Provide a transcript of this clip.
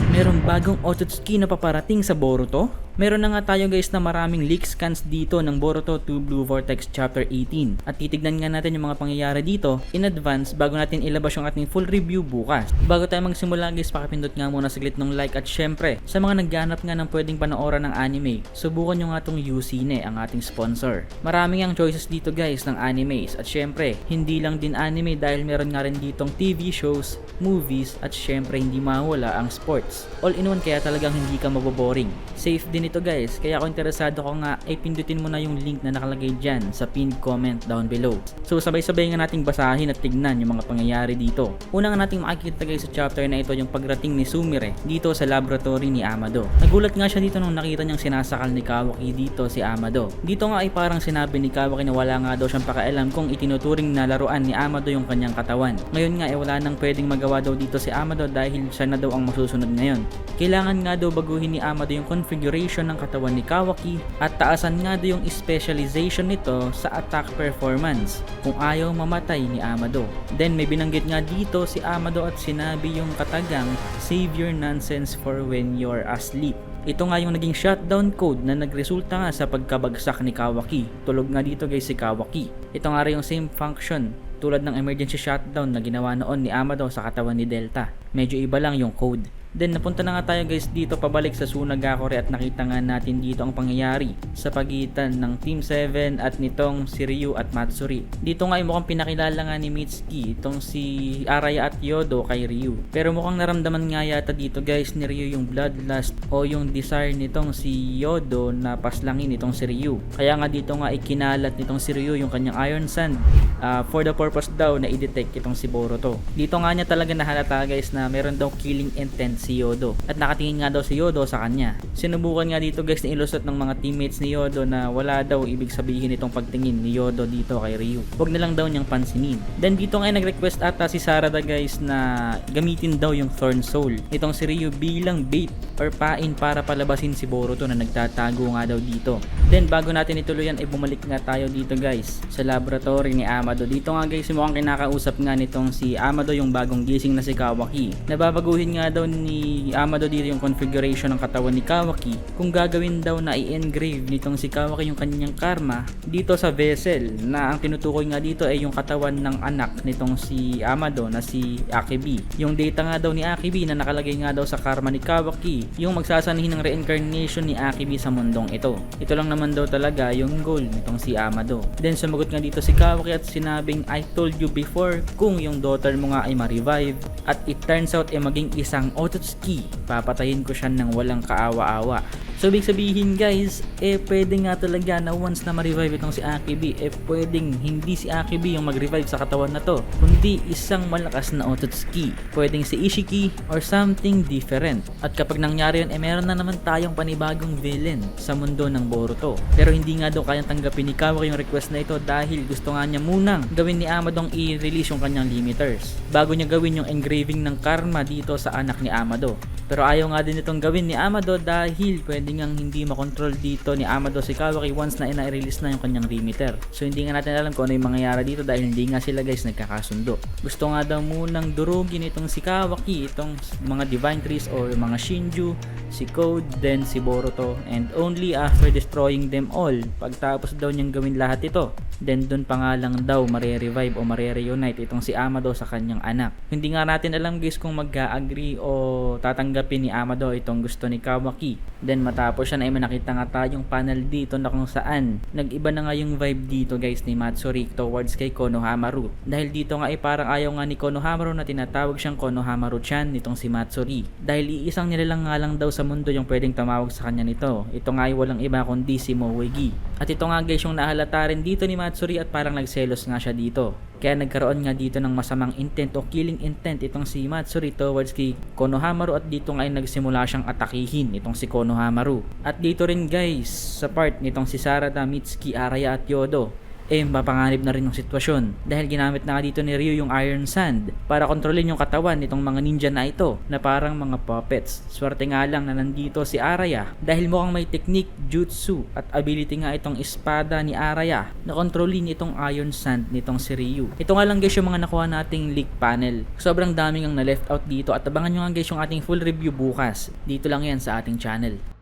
Merong bagong Otsutsuki na paparating sa Boruto? Meron na nga tayo guys na maraming leak scans dito ng Boruto 2 Blue Vortex Chapter 18 at titignan nga natin yung mga pangyayari dito in advance bago natin ilabas yung ating full review bukas. Bago tayo magsimula guys, pakipindot nga muna saglit ng like at syempre sa mga nagganap nga ng pwedeng panoorin ng anime, subukan nyo nga tong Usine, ang ating sponsor. Maraming ang choices dito guys ng animes at syempre hindi lang din anime dahil meron nga rin ditong TV shows, movies at syempre hindi mawala ang sports. All in one kaya talagang hindi ka maboboring. Safe din ito guys, kaya kung interesado ko nga ay pindutin mo na yung link na nakalagay dyan sa pinned comment down below. So sabay-sabay nga nating basahin at tignan yung mga pangyayari dito. Una nga nating makikita guys sa chapter na ito yung pagrating ni Sumire dito sa laboratory ni Amado. Nagulat nga siya dito nung nakita niyang sinasakal ni Kawaki dito si Amado. Dito nga ay parang sinabi ni Kawaki na wala nga daw siyang pakialam kung itinuturing na laruan ni Amado yung kanyang katawan. Ngayon nga ay wala nang pwedeng magawa daw dito si Amado dahil siya na daw ang masusunod ngayon. Kailangan nga daw baguhin ni Amado yung configuration ng katawan ni Kawaki at taasan nga daw yung specialization nito sa attack performance kung ayaw mamatay ni Amado. Then may binanggit nga dito si Amado at sinabi yung katagang save your nonsense for when you're asleep. Ito nga yung naging shutdown code na nagresulta nga sa pagkabagsak ni Kawaki. Tulog nga dito guys si Kawaki. Ito nga rin yung same function tulad ng emergency shutdown na ginawa noon ni Amado sa katawan ni Delta. Medyo iba lang yung code. Then napunta na nga tayo guys dito pabalik sa Sunagakure at nakita nga natin dito ang pangyayari sa pagitan ng Team 7 at nitong si Ryu at Matsuri. Dito nga ay mukhang pinakilala nga ni Mitsuki itong si Araya at Yodo kay Ryu. Pero mukhang naramdaman nga yata dito guys ni Ryu yung bloodlust o yung desire nitong si Yodo na paslangin itong si Ryu. Kaya nga dito nga ikinalat nitong si Ryu yung kanyang Iron Sand for the purpose daw na i-detect itong si Boruto. Dito nga niya talaga nahalata guys na meron daw killing intent si Yodo at nakatingin nga daw si Yodo sa kanya. Sinubukan nga dito guys na ilusot ng mga teammates ni Yodo na wala daw ibig sabihin itong pagtingin ni Yodo dito kay Ryu. Huwag na lang daw niyang pansinin. Then dito nga nag-request ata si Sarada guys na gamitin daw yung Thorn Soul itong si Ryu bilang bait or pain para palabasin si Boruto na nagtatago nga daw dito. Then bago natin ituloy yan ay bumalik nga tayo dito guys sa laboratory ni Amado. Dito nga guys mukhang kinakausap nga nitong si Amado yung bagong gising na si Kawaki. Nababaguhin nga daw ni Amado dito yung configuration ng katawan ni Kawaki kung gagawin daw na i-engrave nitong si Kawaki yung kanyang karma dito sa vessel na ang tinutukoy nga dito ay yung katawan ng anak nitong si Amado na si Akebi. Yung data nga daw ni Akebi na nakalagay nga daw sa karma ni Kawaki yung magsasanihin ng reincarnation ni Akebi sa mundong ito. Ito lang naman daw talaga yung goal nitong si Amado. Then sumagot nga dito si Kawaki at sinabing I told you before kung yung daughter mo nga ay ma-revive at it turns out ay maging isang Otsutsuki, papatayin ko siya ng walang kaawa-awa. So ibig sabihin guys, pwede nga talaga na once na ma-revive itong si Akebi, pwedeng hindi si Akebi yung mag-revive sa katawan na to, kundi isang malakas na Otsutsuki. Pwedeng si Ishiki or something different. At kapag nangyari yun, meron na naman tayong panibagong villain sa mundo ng Boruto. Pero hindi nga daw kayang tanggapin ni Kawaki yung request na ito dahil gusto nga niya munang gawin ni Amadong i-release yung kanyang limiters bago niya gawin yung engraving ng karma dito sa anak ni Amado. Pero ayaw nga din itong gawin ni Amado dahil pwede ngang hindi makontrol dito ni Amado si Kawaki once na ina-release na yung kanyang limiter. So hindi nga natin alam kung ano yung mangyayari dito dahil hindi nga sila guys nagkakasundo. Gusto nga daw munang durugin itong si Kawaki, itong mga Divine Trees or mga Shinju, si Code, then si Boruto, and only after destroying them all, pagtapos daw niyang gawin lahat ito, then dun pa nga lang daw mare-revive o mare-reunite itong si Amado sa kanyang anak. Hindi nga natin alam guys kung mag-agree o tatanggapin ni Amado itong gusto ni Kawaki. Then matapos siya na may nakita nga tayong panel dito na kung saan nag-iba na nga yung vibe dito guys ni Matsuri towards kay Konohamaru. Dahil dito nga ay parang ayaw nga ni Konohamaru na tinatawag siyang Konohamaru-chan nitong si Matsuri. Dahil iisang nilalang nga lang daw sa mundo yung pwedeng tumawag sa kanya nito. Ito nga ay walang iba kundi si Moegi. At ito nga guys yung nahalata rin dito ni Matsuri at parang nagselos nga siya dito. Kaya nagkaroon nga dito ng masamang intent o killing intent itong si Matsuri towards kay Konohamaru at dito nga ay nagsimula siyang atakihin itong si Konohamaru. At dito rin guys sa part nitong si Sarada, Mitsuki, Araya at Yodo mapanganib na rin yung sitwasyon dahil ginamit na nga dito ni Ryu yung Iron Sand para kontrolin yung katawan nitong mga ninja na ito na parang mga puppets. Swerte nga lang na nandito si Araya dahil mukhang may technique, jutsu at ability nga itong espada ni Araya na kontrolin itong Iron Sand nitong si Ryu. Ito nga lang guys yung mga nakuha nating leak panel. Sobrang daming ang na left out dito at abangan nyo nga guys yung ating full review bukas. Dito lang yan sa ating channel.